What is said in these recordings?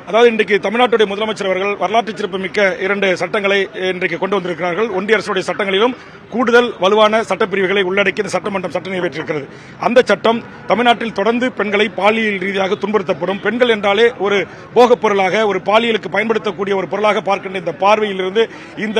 அதாவது இன்றைக்கு தமிழ்நாட்டுடைய முதலமைச்சர் அவர்கள் வரலாற்று சிறப்புமிக்க 2 சட்டங்களை இன்றைக்கு கொண்டு வந்திருக்கிறார்கள். ஒன்றிய அரசுடைய சட்டங்களிலும் கூடுதல் வலுவான சட்டப்பிரிவுகளை உள்ளடக்கி இந்த சட்டமன்றம் சட்டம் நிறைவேற்றிருக்கிறது. அந்த சட்டம் தமிழ்நாட்டில் தொடர்ந்து பெண்களை பாலியல் ரீதியாக துன்புறுத்தப்படும் பெண்கள் என்றாலே ஒரு போகப் பொருளாக, ஒரு பாலியலுக்கு பயன்படுத்தக்கூடிய ஒரு பொருளாக பார்க்கின்ற இந்த பார்வையிலிருந்து இந்த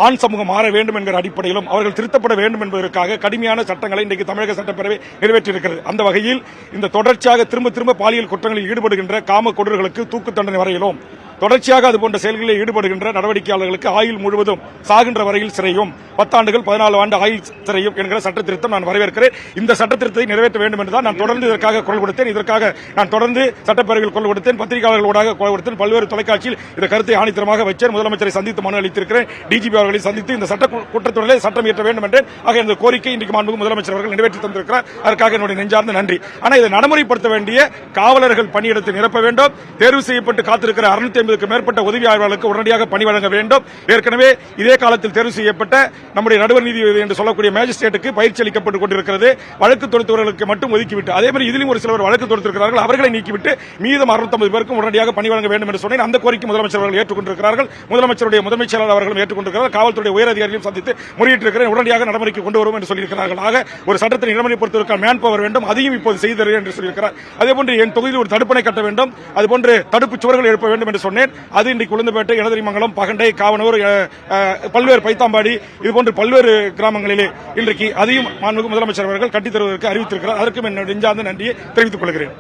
ஆண் சமூகம் மாற வேண்டும் என்கிற அடிப்படையிலும் அவர்கள் திருத்தப்பட வேண்டும் என்பதற்காக கடுமையான சட்டங்களை இன்றைக்கு தமிழக சட்டப்பேரவை நிறைவேற்றியிருக்கிறது. அந்த வகையில் இந்த தொடர்ச்சியாக திரும்ப பாலியல் குற்றங்களில் ஈடுபடுகின்ற காம கொடூரர்களுக்கு தூக்கு தண்டனை வரையிலும், தொடர்ச்சியாக அதுபோன்ற செயல்களில் ஈடுபடுகின்ற நடவடிக்கையாளர்களுக்கு ஆயுள் முழுவதும் சாகின்ற வரையில் சிறையும், 10 ஆண்டுகள் 14 ஆண்டு ஆயுள் சிறையும் என்கிற சட்ட திருத்தம் நான் வரவேற்கிறேன். இந்த சட்ட திருத்தத்தை நிறைவேற்ற வேண்டும் என்றுதான் நான் தொடர்ந்து இதற்காக குரல் கொடுத்தேன். இதற்காக நான் தொடர்ந்து சட்டப்பேரவையில் குரல் கொடுத்தேன், பத்திரிகையாளர்களோடாக குரல் கொடுத்தேன், பல்வேறு தொலைக்காட்சியில் இந்த கருத்தை ஆணித்தரமாக வச்சேன். முதலமைச்சரை சந்தித்து மனு அளித்திருக்கிறேன். டிஜிபி அவர்களை சந்தித்து இந்த சட்ட கூட்டத்தொடரிலே சட்டம் இயற்ற வேண்டும் என்றேன். ஆக இந்த கோரிக்கை இன்றைக்கு மாண்புமிகு முதலமைச்சர் அவர்கள் நிறைவேற்றி தந்திருக்கிறார். அதற்காக என்னுடைய நெஞ்சார்ந்த நன்றி. ஆனால் இதை நடைமுறைப்படுத்த வேண்டிய காவலர்கள் பணியிடத்தை நிரப்ப வேண்டும். தேர்வு செய்யப்பட்டு காத்திருக்கிற 650க்கும் மேற்பட்ட உதவி ஆய்வாளர்களுக்கு உடனடியாக பணி வழங்க வேண்டும். ஏற்கனவே இதே காலத்தில் தேர்வு செய்யப்பட்ட நம்முடைய நடுவர் நீதிபதி என்று சொல்லக்கூடிய மேஜிஸ்ட்ரேட்டுக்கு பயிற்சி அளிக்கப்பட்டுக் கொண்டிருக்கிறது. வழக்கு தொடுத்தவர்களுக்கு மட்டும் ஒதுக்கிவிட்டு, அதே மாதிரி இதிலும் ஒரு சிலர் வழக்கு தொடுத்திருக்கிறார்கள், அவர்களை நீக்கிவிட்டு மீதம் 650 பேருக்கும் உடனடியாக பணி வழங்க வேண்டும் என்று சொன்னேன். அந்த கோரிக்கை முதலமைச்சர் அவர்கள் ஏற்றுக்கொண்டிருக்கிறார்கள். முதலமைச்சருடைய முதன்மைச் செயலாளர் அவர்களும் ஏற்றுக்கொண்டிருக்கிறார்கள். காவல்துறை உயர் அதிகாரிகளையும் சந்தித்து முறையிட்டிருக்கிறேன். உடனடியாக நடைமுறைக்கு கொண்டு வரும் என்று சொல்லியிருக்கிறார்கள். ஆக ஒரு சட்டத்தை நடைமுறைப்படுத்துவதற்கான மேன் பவர் வேண்டும், அதையும் இப்போது செய்து தருகிறேன் என்று சொல்லியிருக்கிறார். அதேபோன்று என் தொகுதியில் ஒரு தடுப்பணை கட்ட வேண்டும், அதுபோன்று தடுப்பு சுவர்கள் எழுப்ப வேண்டும் என்று சொன்னேன். அது இன்றைக்கு உளுந்தப்பேட்டை, எடதிரிமங்கலம், பகண்டை, காவனூர், பல்வேறு பைத்தாம்பாடி இதுபோன்று பல்வேறு கிராமங்களிலே இன்றைக்கு அதையும் மாண்புமிகு முதலமைச்சர் அவர்கள் கட்டித் தருவதற்கு அறிவித்திருக்கிறார். அதற்கும் என்னுடைய நெஞ்சார்ந்த நன்றியை தெரிவித்துக் கொள்கிறேன்.